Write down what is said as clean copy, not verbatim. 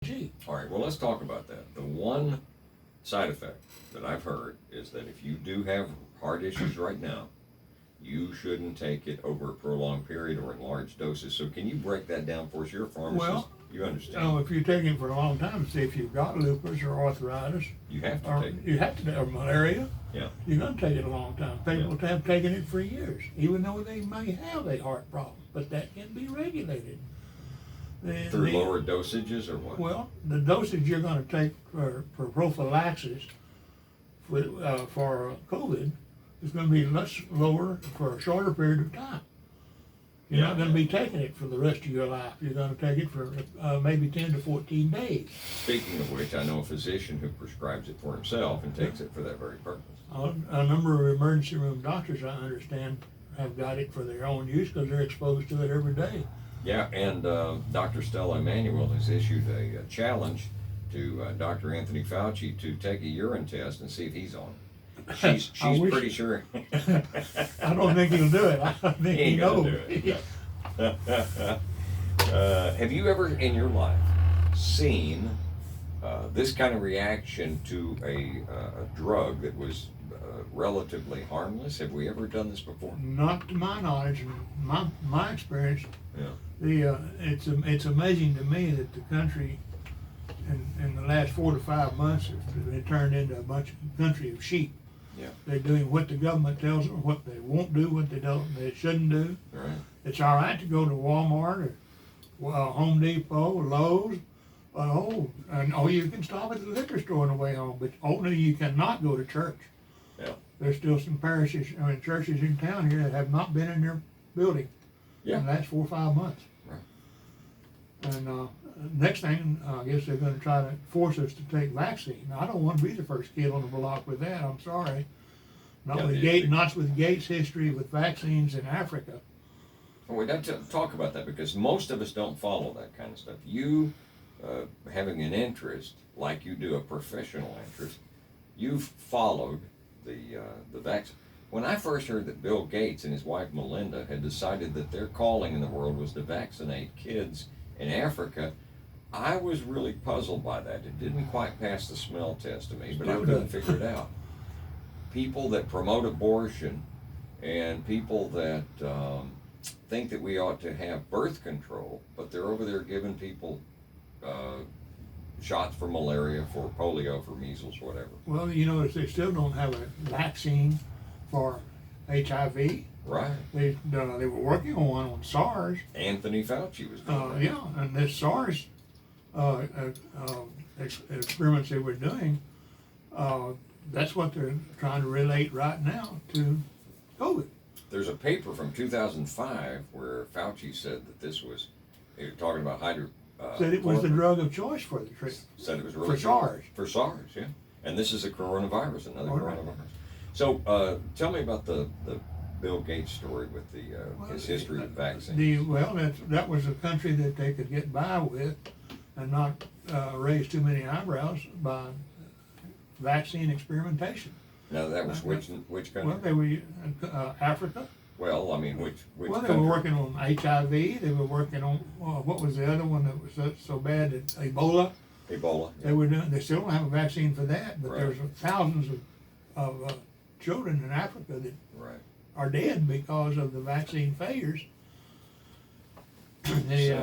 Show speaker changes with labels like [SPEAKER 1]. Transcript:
[SPEAKER 1] Gee.
[SPEAKER 2] All right, well, let's talk about that. The one side effect that I've heard is that if you do have heart issues right now, you shouldn't take it over a prolonged period or in large doses. So can you break that down for us? You're a pharmacist.
[SPEAKER 1] Well,
[SPEAKER 2] you understand.
[SPEAKER 1] if you're taking it for a long time, say if you've got lupus or arthritis,
[SPEAKER 2] You have to
[SPEAKER 1] or
[SPEAKER 2] take it.
[SPEAKER 1] you have to, or malaria,
[SPEAKER 2] Yeah.
[SPEAKER 1] you're going to take it a long time. People have taken it for years, even though they may have a heart problem, but that can be regulated.
[SPEAKER 2] Through lower dosages or what?
[SPEAKER 1] Well, the dosage you're going to take for prophylaxis for COVID is going to be much lower for a shorter period of time. You're not going to be taking it for the rest of your life. You're going to take it for maybe 10 to 14 days.
[SPEAKER 2] Speaking of which, I know a physician who prescribes it for himself and takes it for that very purpose.
[SPEAKER 1] A number of emergency room doctors, I understand, have got it for their own use because they're exposed to it every day.
[SPEAKER 2] Yeah, and Dr. Stella Emanuel has issued a challenge to Dr. Anthony Fauci to take a urine test and see if he's on it. She's pretty sure.
[SPEAKER 1] I don't think he'll do it. I think he knows.
[SPEAKER 2] Do it. Have you ever in your life seen this kind of reaction to a drug that was relatively harmless? Have we ever done this before?
[SPEAKER 1] Not to my knowledge, my experience.
[SPEAKER 2] Yeah.
[SPEAKER 1] It's amazing to me that the country, in the last 4 to 5 months, it turned into a country of sheep.
[SPEAKER 2] Yeah.
[SPEAKER 1] They're doing what the government tells them, what they won't do, what they shouldn't do.
[SPEAKER 2] Right.
[SPEAKER 1] It's all right to go to Walmart or Home Depot or Lowe's, and you can stop at the liquor store on the way home, but only you cannot go to church.
[SPEAKER 2] Yeah.
[SPEAKER 1] There's still some churches in town here that have not been in their building in the last 4 or 5 months.
[SPEAKER 2] Right.
[SPEAKER 1] And next thing, I guess they're going to try to force us to take vaccine. Now, I don't want to be the first kid on the block with that. I'm sorry. Not with Gates' history with vaccines in Africa.
[SPEAKER 2] Well, we got to talk about that because most of us don't follow that kind of stuff. You, having an interest like you do, a professional interest, you've followed the vaccine. When I first heard that Bill Gates and his wife Melinda had decided that their calling in the world was to vaccinate kids in Africa, I was really puzzled by that. It didn't quite pass the smell test to me, but I couldn't figure it out. People that promote abortion and people that think that we ought to have birth control, but they're over there giving people shots for malaria, for polio, for measles, whatever.
[SPEAKER 1] Well, they still don't have a vaccine for HIV.
[SPEAKER 2] Right.
[SPEAKER 1] They were working on one on SARS.
[SPEAKER 2] Anthony Fauci was doing that.
[SPEAKER 1] Yeah, and this SARS experiments they were doing, that's what they're trying to relate right now to COVID.
[SPEAKER 2] There's a paper from 2005 where Fauci said that this was, they were talking about
[SPEAKER 1] said it was the drug of choice for the treatment.
[SPEAKER 2] Said it was really
[SPEAKER 1] for SARS.
[SPEAKER 2] For SARS, yeah. And this is a coronavirus, another coronavirus. So tell me about the Bill Gates story with his history of vaccines.
[SPEAKER 1] That was a country that they could get by with and not raise too many eyebrows by vaccine experimentation.
[SPEAKER 2] Now that was which country?
[SPEAKER 1] Well, they were Africa.
[SPEAKER 2] Well, I mean, which
[SPEAKER 1] well,
[SPEAKER 2] country?
[SPEAKER 1] They were working on HIV. They were working on what was the other one that was so bad? Ebola.
[SPEAKER 2] Ebola.
[SPEAKER 1] Yeah. They still don't have a vaccine for that, but
[SPEAKER 2] Right.
[SPEAKER 1] there's thousands of children in Africa that are dead because of the vaccine failures.